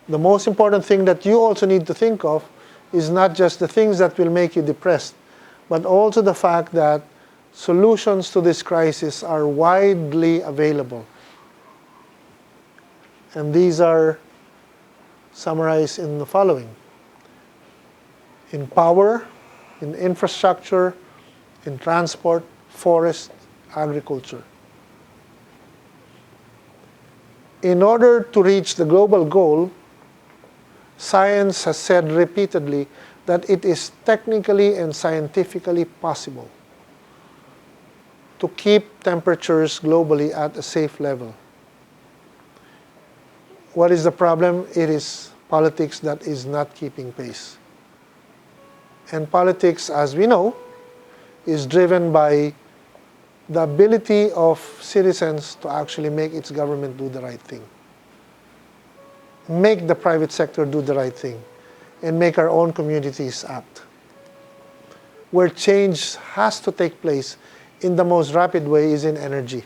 The most important thing that you also need to think of is not just the things that will make you depressed, but also the fact that solutions to this crisis are widely available. And these are summarized in the following: in power, in infrastructure, in transport, forest, agriculture. In order to reach the global goal, science has said repeatedly that it is technically and scientifically possible to keep temperatures globally at a safe level. What is the problem? It is politics that is not keeping pace. And politics, as we know, is driven by the ability of citizens to actually make its government do the right thing, make the private sector do the right thing, and make our own communities act. Where change has to take place in the most rapid way is in energy.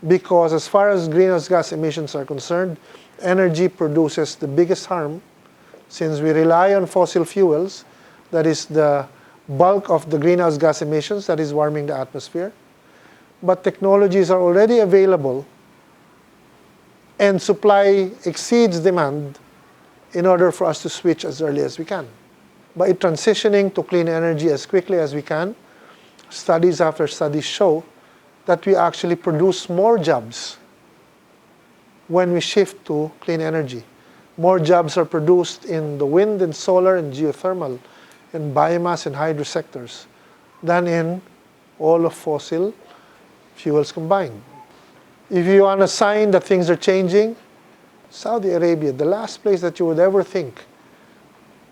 Because as far as greenhouse gas emissions are concerned, energy produces the biggest harm, since we rely on fossil fuels. That is the bulk of the greenhouse gas emissions that is warming the atmosphere. But technologies are already available, and supply exceeds demand in order for us to switch as early as we can. By transitioning to clean energy as quickly as we can, studies after studies show that we actually produce more jobs when we shift to clean energy. More jobs are produced in the wind and solar and geothermal and biomass and hydro sectors than in all of fossil fuels combined. If you want a sign that things are changing, Saudi Arabia, the last place that you would ever think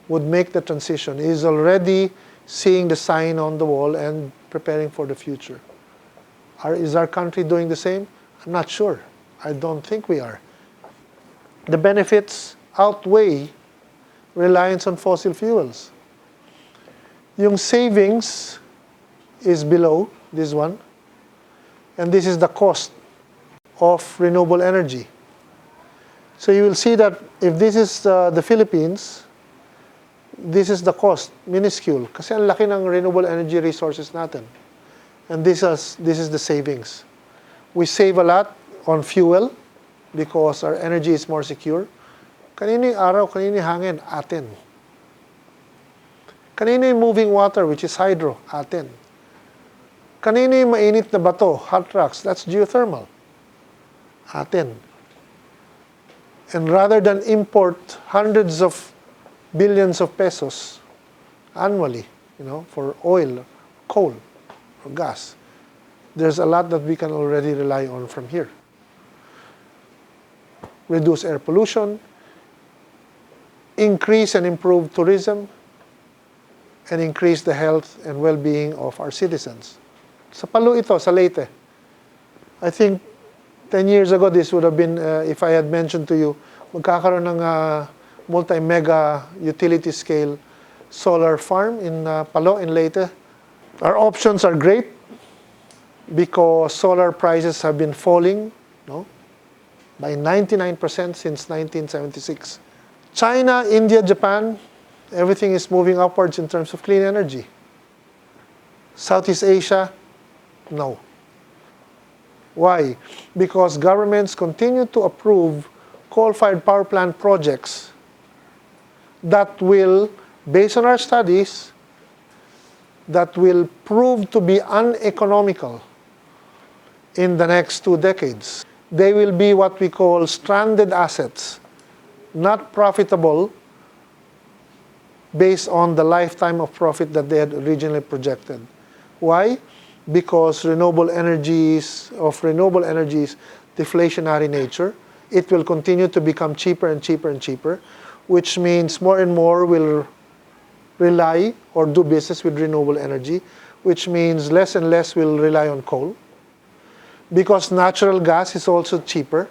would make the transition, is already seeing the sign on the wall and preparing for the future. Is our country doing the same? I'm not sure. I don't think we are. The benefits outweigh reliance on fossil fuels. Yung savings is below this one, and this is the cost of renewable energy. So you will see that if this is the Philippines, this is the cost, minuscule, kasi ang laki ng renewable energy resources natin. And this is the savings. We save a lot on fuel because our energy is more secure. Kanino yung araw, kanino yung hangin? Atin. Kanino yung moving water, which is hydro? Atin. Kanino yung mainit na bato, hot rocks? That's geothermal. Atin. And rather than import hundreds of billions of pesos annually, for oil, coal, or gas, there's a lot that we can already rely on from here. Reduce air pollution, increase and improve tourism, and increase the health and well-being of our citizens. Sa Palu ito, sa Leyte. I think 10 years ago, this would have been, if I had mentioned to you, magkakaroon ng multi-mega utility scale solar farm in Palu, in Leyte. Our options are great because solar prices have been falling by 99% since 1976. China, India, Japan, everything is moving upwards in terms of clean energy. Southeast Asia, no. Why? Because governments continue to approve coal-fired power plant projects that will, based on our studies, that will prove to be uneconomical in the next 2 decades. They will be what we call stranded assets, not profitable based on the lifetime of profit that they had originally projected. Why? Because renewable energies deflationary nature. It will continue to become cheaper and cheaper and cheaper, which means more and more will rely or do business with renewable energy, which means less and less will rely on coal. Because natural gas is also cheaper,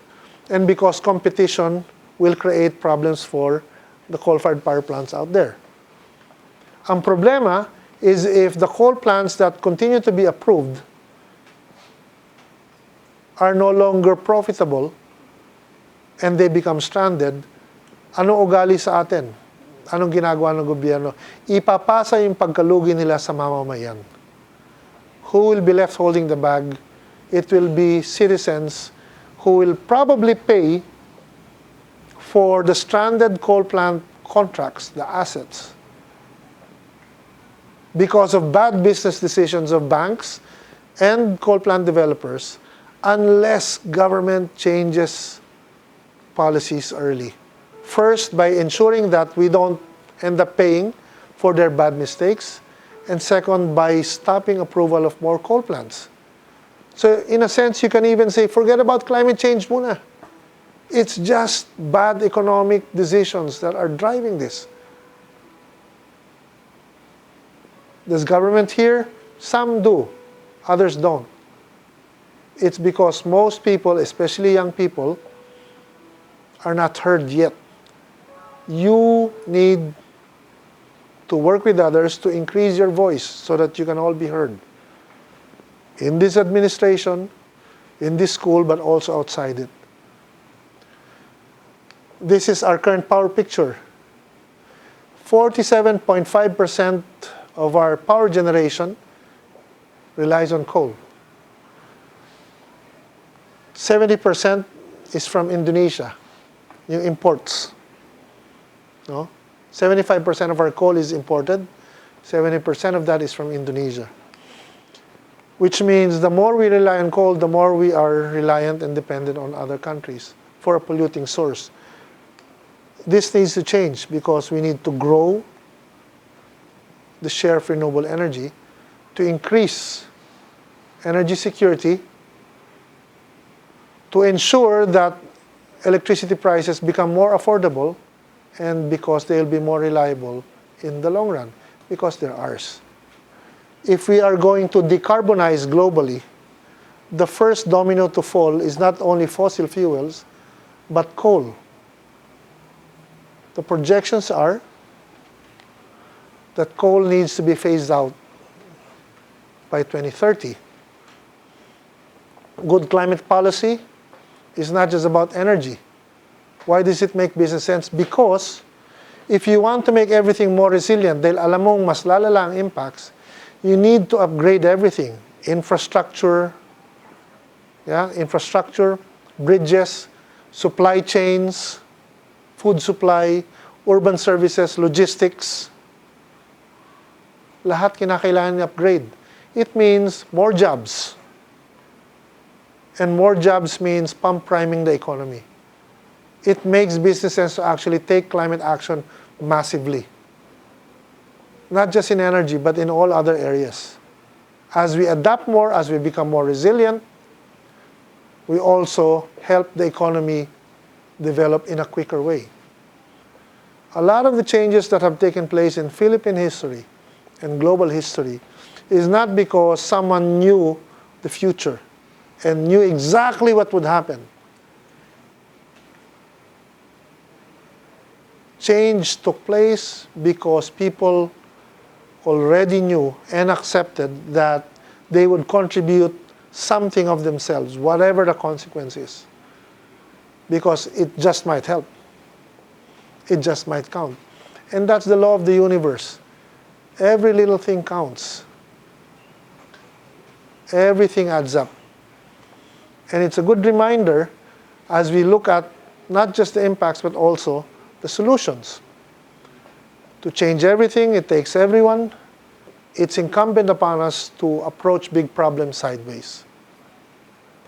and because competition will create problems for the coal-fired power plants out there. Ang problema is if the coal plants that continue to be approved are no longer profitable and they become stranded, anong ugali sa atin? Anong ginagawa ng gobyerno? Ipapasa yung pagkalugi nila sa mamamayan. Who will be left holding the bag? It will be citizens who will probably pay for the stranded coal plant contracts, the assets, because of bad business decisions of banks and coal plant developers, unless government changes policies early. First, by ensuring that we don't end up paying for their bad mistakes, and second, by stopping approval of more coal plants. So in a sense, you can even say, forget about climate change muna. It's just bad economic decisions that are driving this. Does government hear? Some do, others don't. It's because most people, especially young people, are not heard yet. You need to work with others to increase your voice so that you can all be heard. In this administration, in this school, but also outside it. This is our current power picture. 47.5% of our power generation relies on coal. 70% is from Indonesia, yung imports. No? 75% of our coal is imported. 70% of that is from Indonesia. Which means the more we rely on coal, the more we are reliant and dependent on other countries for a polluting source. This needs to change because we need to grow the share of renewable energy to increase energy security, to ensure that electricity prices become more affordable, and because they'll be more reliable in the long run, because they're ours. If we are going to decarbonize globally, the first domino to fall is not only fossil fuels, but coal. The projections are that coal needs to be phased out by 2030. Good climate policy is not just about energy. Why does it make business sense? Because if you want to make everything more resilient, dahil alam mong mas lalala ang impacts, you need to upgrade everything. Infrastructure, infrastructure, bridges, supply chains, food supply, urban services, logistics. Lahat kinakailangan i-upgrade. It means more jobs. And more jobs means pump priming the economy. It makes business sense to actually take climate action massively. Not just in energy, but in all other areas. As we adapt more, as we become more resilient, we also help the economy develop in a quicker way. A lot of the changes that have taken place in Philippine history and global history is not because someone knew the future and knew exactly what would happen. Change took place because people already knew and accepted that they would contribute something of themselves, whatever the consequence is, because it just might help. It just might count. And that's the law of the universe. Every little thing counts. Everything adds up. And it's a good reminder as we look at not just the impacts, but also the solutions. To change everything, it takes everyone. It's incumbent upon us to approach big problems sideways.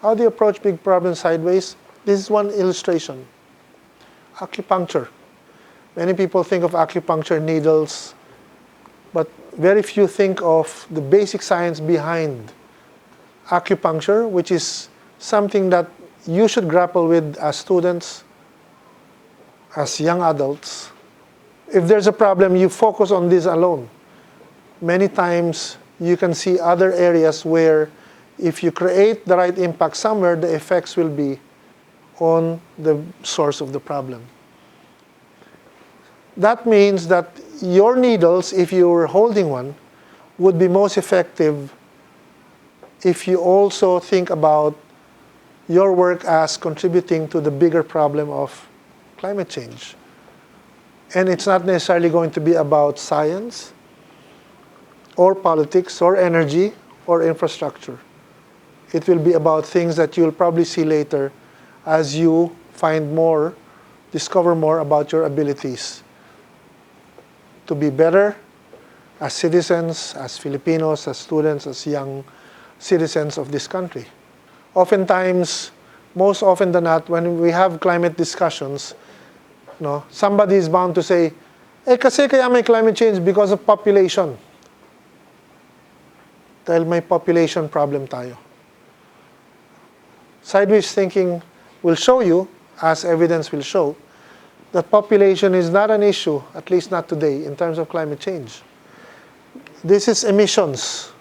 How do you approach big problems sideways? This is one illustration. Acupuncture. Many people think of acupuncture needles, but very few think of the basic science behind acupuncture, which is something that you should grapple with as students, as young adults. If there's a problem, you focus on this alone. Many times, you can see other areas where if you create the right impact somewhere, the effects will be on the source of the problem. That means that your needles, if you were holding one, would be most effective if you also think about your work as contributing to the bigger problem of climate change. And it's not necessarily going to be about science, or politics, or energy, or infrastructure. It will be about things that you'll probably see later as you find more, discover more about your abilities to be better as citizens, as Filipinos, as students, as young citizens of this country. Oftentimes, most often than not, when we have climate discussions, somebody is bound to say, kasi kaya may climate change because of population. Dahil may population problem tayo. Sideways thinking will show you, as evidence will show, that population is not an issue, at least not today, in terms of climate change. This is emissions.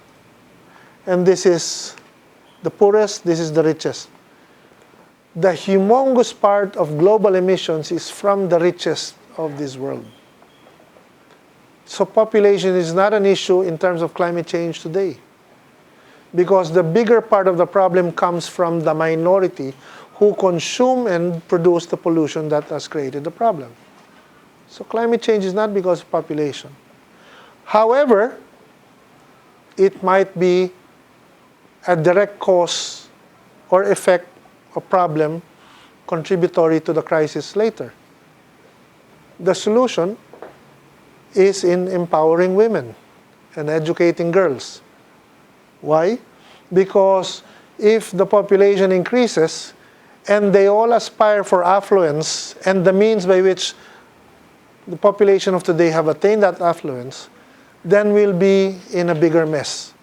And this is the poorest, this is the richest. The humongous part of global emissions is from the richest of this world. So population is not an issue in terms of climate change today, because the bigger part of the problem comes from the minority who consume and produce the pollution that has created the problem. So climate change is not because of population. However, it might be a direct cause or effect or problem contributory to the crisis later. The solution is in empowering women and educating girls. Why? Because if the population increases and they all aspire for affluence and the means by which the population of today have attained that affluence, then we'll be in a bigger mess.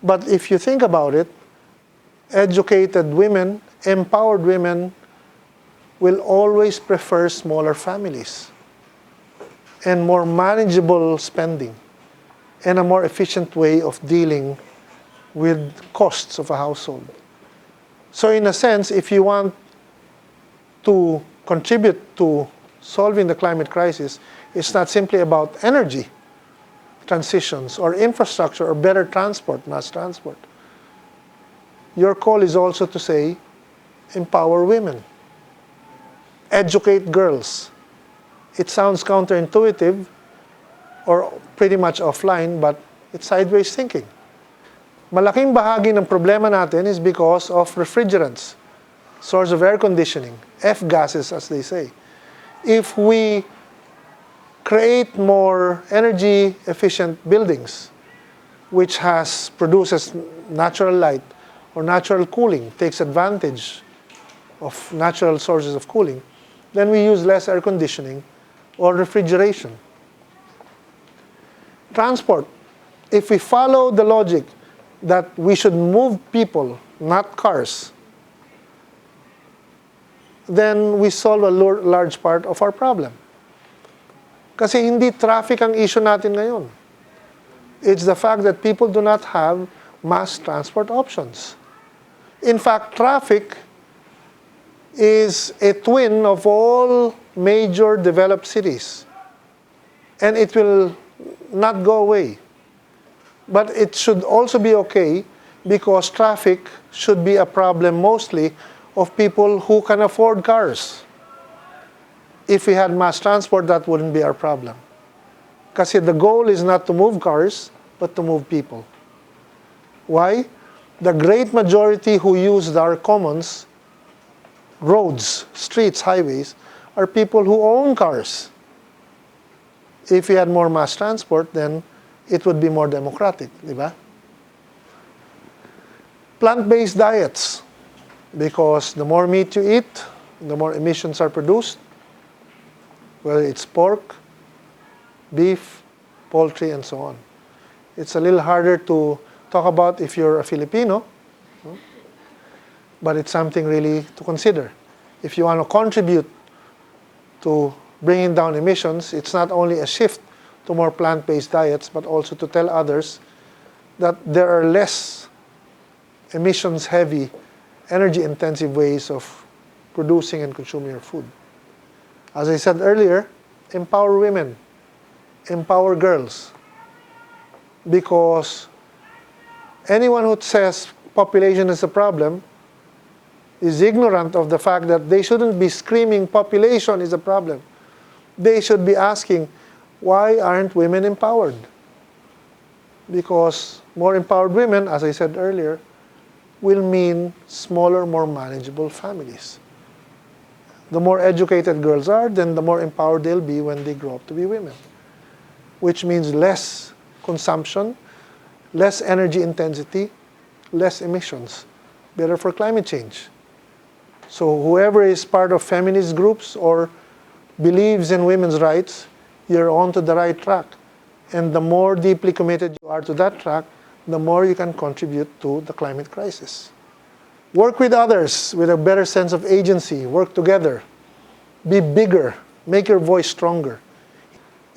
But if you think about it, educated women, empowered women will always prefer smaller families and more manageable spending and a more efficient way of dealing with costs of a household. So in a sense, if you want to contribute to solving the climate crisis, it's not simply about energy transitions or infrastructure or better transport, mass transport. Your call is also to say, empower women, educate girls. It sounds counterintuitive or pretty much offline, but it's sideways thinking. Malaking bahagi ng problema natin is because of refrigerants, source of air conditioning, F-gases as they say. If we create more energy efficient buildings, which produces natural light or natural cooling, takes advantage of natural sources of cooling, then we use less air conditioning or refrigeration. Transport. If we follow the logic that we should move people, not cars, then we solve a large part of our problem. Kasi hindi traffic ang issue natin ngayon. It's the fact that people do not have mass transport options. In fact, traffic is a twin of all major developed cities. And it will not go away. But it should also be okay because traffic should be a problem mostly of people who can afford cars. If we had mass transport, that wouldn't be our problem. Kasi the goal is not to move cars, but to move people. Why? The great majority who use our commons, roads, streets, highways, are people who own cars. If we had more mass transport, then it would be more democratic, di ba? Plant-based diets, because the more meat you eat, the more emissions are produced, whether it's pork, beef, poultry, and so on. It's a little harder to talk about if you're a Filipino, but it's something really to consider. If you want to contribute to bringing down emissions, it's not only a shift to more plant-based diets, but also to tell others that there are less emissions-heavy, energy-intensive ways of producing and consuming your food. As I said earlier, empower women, empower girls. Because anyone who says population is a problem is ignorant of the fact that they shouldn't be screaming population is a problem. They should be asking, why aren't women empowered? Because more empowered women, as I said earlier, will mean smaller, more manageable families. The more educated girls are, then the more empowered they'll be when they grow up to be women, which means less consumption, less energy intensity, less emissions, better for climate change. So whoever is part of feminist groups or believes in women's rights, you're on to the right track. And the more deeply committed you are to that track, the more you can contribute to the climate crisis. Work with others with a better sense of agency. Work together. Be bigger. Make your voice stronger.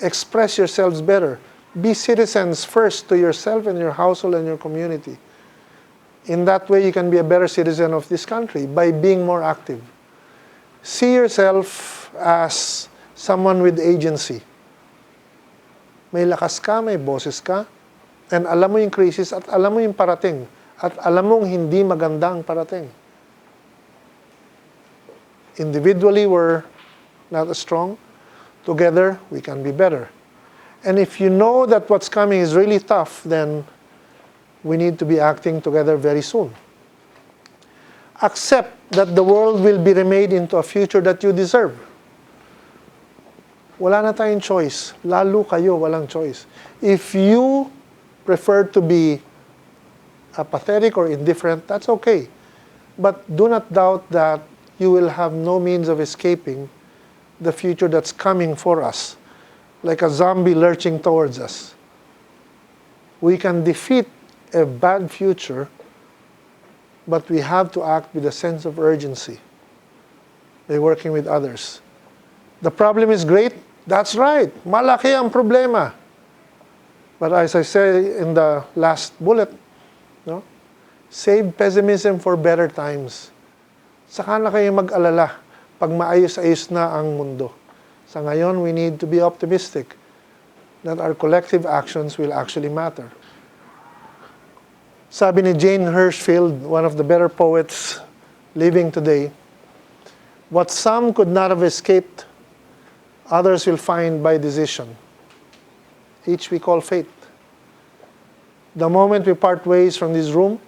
Express yourselves better. Be citizens first to yourself and your household and your community. In that way, you can be a better citizen of this country by being more active. See yourself as someone with agency. May lakas ka, may boses ka, and alam mo yung crisis at alam mo yung parating at alam mong hindi magandang parating. Individually, we're not as strong. Together, we can be better. And if you know that what's coming is really tough, then we need to be acting together very soon. Accept that the world will be remade into a future that you deserve. Wala na tayong choice. Lalo kayo, walang choice. If you prefer to be apathetic or indifferent, that's okay. But do not doubt that you will have no means of escaping the future that's coming for us, like a zombie lurching towards us. We can defeat a bad future, but we have to act with a sense of urgency by working with others. The problem is great. That's right. Malaki ang problema. But as I said in the last bullet, no? Save pessimism for better times. Saka na kayo mag-alala pag maayos-ayos na ang mundo. Sa ngayon, we need to be optimistic that our collective actions will actually matter. Sabi ni Jane Hirshfield, one of the better poets living today, what some could not have escaped, others will find by decision. Each we call fate. The moment we part ways from this room,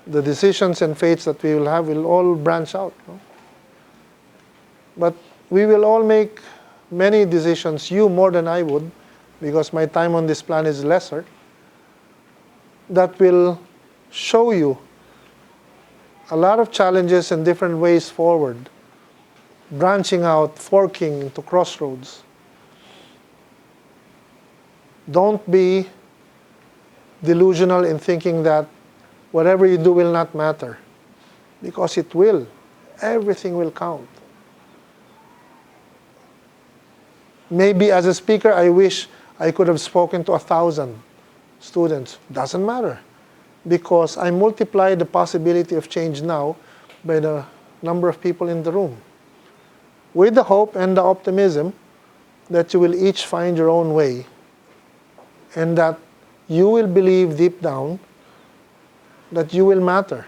the decisions and fates that we will have will all branch out. No? But we will all make many decisions, you more than I would, because my time on this planet is lesser, that will show you a lot of challenges and different ways forward, branching out, forking into crossroads. Don't be delusional in thinking that whatever you do will not matter, because it will. Everything will count. Maybe as a speaker, I wish I could have spoken to 1,000 students. Doesn't matter, because I multiply the possibility of change now by the number of people in the room, with the hope and the optimism that you will each find your own way, and that you will believe deep down that you will matter.